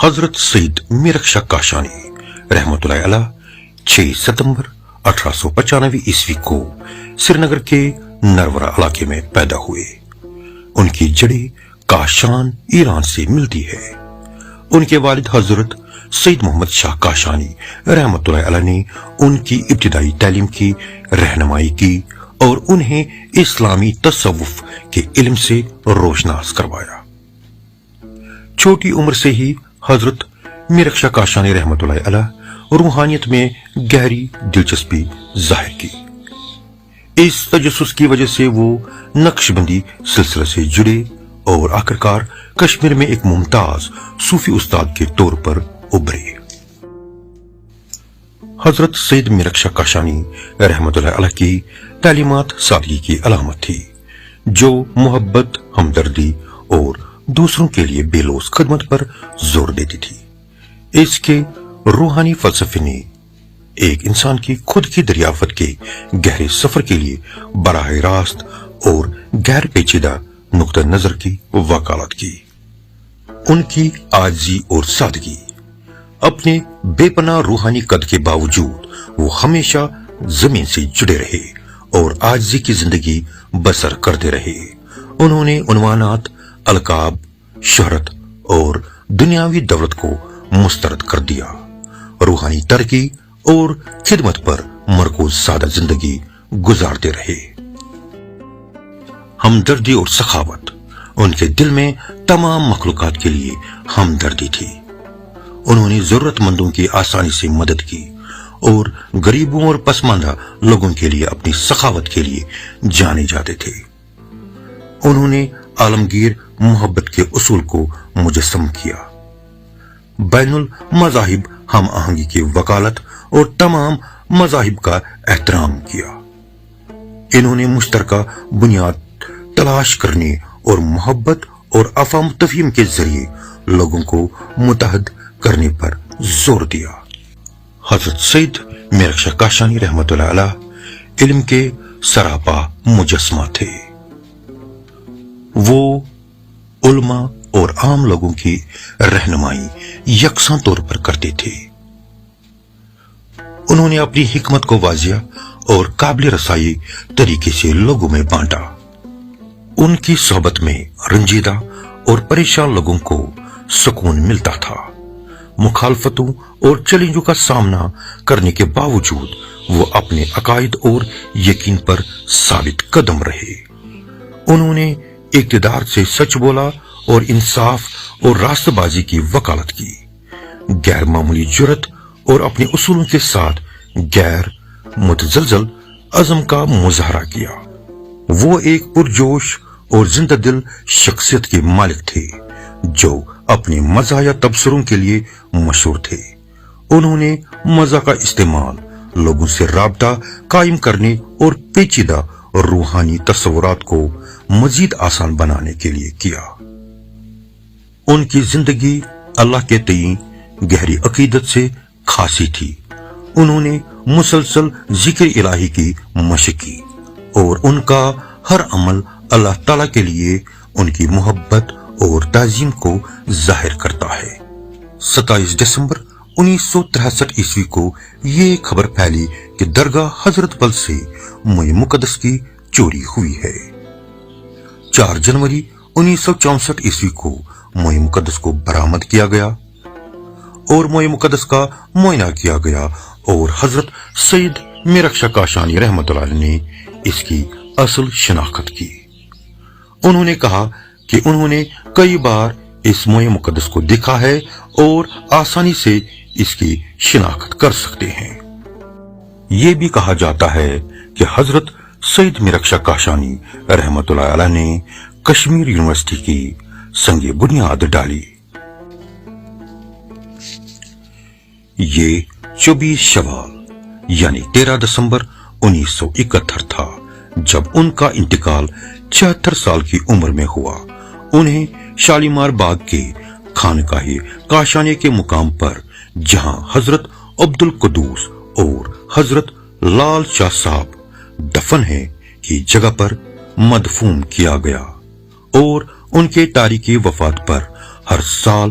حضرت سید میرک شاہ کاشانی رحمتہ اللہ 6 ستمبر 1895 عیسوی کو سری نگر کے نرورہ علاقے میں پیدا ہوئے۔ ان کی جڑیں کاشان ایران سے ملتی ہے۔ ان کے والد حضرت سید محمد شاہ کاشانی رحمتہ اللہ نے ان کی ابتدائی تعلیم کی رہنمائی کی اور انہیں اسلامی تصوف کے علم سے روشناس کروایا۔ چھوٹی عمر سے ہی حضرت میرک شاہ کاشانی رحمتہ اللہ روحانیت میں گہری دلچسپی ظاہر کی۔ اس تجسس کی وجہ سے وہ نقش بندی سلسلے سے جڑے اور آخرکار کشمیر میں ایک ممتاز صوفی استاد کے طور پر ابھرے۔ حضرت سید میرک شاہ کاشانی رحمتہ اللہ کی تعلیمات سادگی کی علامت تھی، جو محبت، ہمدردی اور دوسروں کے لیے بے لوث خدمت پر زور دیتی تھی۔ اس کے روحانی فلسفے نے ایک انسان کی خود کی دریافت کے گہرے سفر کے لیے براہ راست اور غیر پیچیدہ نقطہ نظر کی وکالت کی۔ ان کی عاجزی اور سادگی، اپنے بے پناہ روحانی قد کے باوجود وہ ہمیشہ زمین سے جڑے رہے اور عاجزی کی زندگی بسر کرتے رہے۔ انہوں نے عنوانات، القاب، شہرت اور دنیاوی دولت کو مسترد کر دیا، روحانی ترقی اور خدمت پر مرکوز سادہ زندگی گزارتے رہے۔ ہمدردی اور سخاوت، ان کے دل میں تمام مخلوقات کے لیے ہمدردی تھی۔ انہوں نے ضرورت مندوں کی آسانی سے مدد کی اور غریبوں اور پسماندہ لوگوں کے لیے اپنی سخاوت کے لیے جانے جاتے تھے۔ انہوں نے عالمگیر محبت کے اصول کو مجسم کیا، بین المذاہب ہم آہنگی کی وکالت اور تمام مذاہب کا احترام کیا۔ انہوں نے مشترکہ بنیاد تلاش کرنے اور محبت اور افہام تفہیم کے ذریعے لوگوں کو متحد کرنے پر زور دیا۔ حضرت سید میرک شاہ کاشانی رحمتہ اللہ علم کے سراپا مجسمہ تھے۔ وہ علماء اور عام لوگوں کی رہنمائی یکساں طور پر کرتے تھے۔ انہوں نے اپنی حکمت کو واضح اور قابل رسائی طریقے سے لوگوں میں بانٹا۔ ان کی صحبت میں رنجیدہ اور پریشان لوگوں کو سکون ملتا تھا۔ مخالفتوں اور چیلنجوں کا سامنا کرنے کے باوجود وہ اپنے عقائد اور یقین پر ثابت قدم رہے۔ انہوں نے اقتدار سے سچ بولا اور انصاف اور راست بازی کی وکالت کی، غیر معمولی جرت اور اپنے اصولوں کے ساتھ غیر متزلزل عزم کا مظاہرہ کیا۔ وہ ایک پرجوش اور زندہ دل شخصیت کے مالک تھے جو اپنے مزاحیہ تبصروں کے لیے مشہور تھے۔ انہوں نے مزاح کا استعمال لوگوں سے رابطہ قائم کرنے اور پیچیدہ روحانی تصورات کو مزید آسان بنانے کے لیے کیا۔ ان کی زندگی اللہ کے تئیں گہری عقیدت سے خاصی تھی۔ انہوں نے مسلسل ذکر الہی کی مشق کی اور ان کا ہر عمل اللہ تعالی کے لیے ان کی محبت اور تعظیم کو ظاہر کرتا ہے۔ 27 دسمبر 1963 عیسوی کو یہ خبر پھیلی کہ درگاہ حضرت بل سے موئے مقدس کی چوری ہوئی ہے۔ 4 جنوری 1964 عیسوی کو موئے مقدس کو برآمد کیا گیا اور موئے مقدس کا معائنہ کیا گیا اور حضرت سید میرک شاہ کاشانی رحمتہ اللہ نے اس کی اصل شناخت کی۔ انہوں نے کہا کہ انہوں نے کئی بار اس موئے مقدس کو دیکھا ہے اور آسانی سے اس کی شناخت کر سکتے ہیں۔ یہ بھی کہا جاتا ہے کہ حضرت سید میرک شاہ کاشانی رحمتہ اللہ علیہ نے کشمیر یونیورسٹی کی سنگ بنیاد ڈالی۔ یہ 24 شوال یعنی 13 دسمبر 1971 تھا جب ان کا انتقال 76 سال کی عمر میں ہوا۔ انہیں شالیمار باغ کے خانقاہ کاشانی کے مقام پر، جہاں حضرت عبد القدوس اور حضرت لال شاہ صاحب دفن ہیں، کی جگہ پر مدفون کیا گیا اور ان کے تاریخی وفات پر ہر سال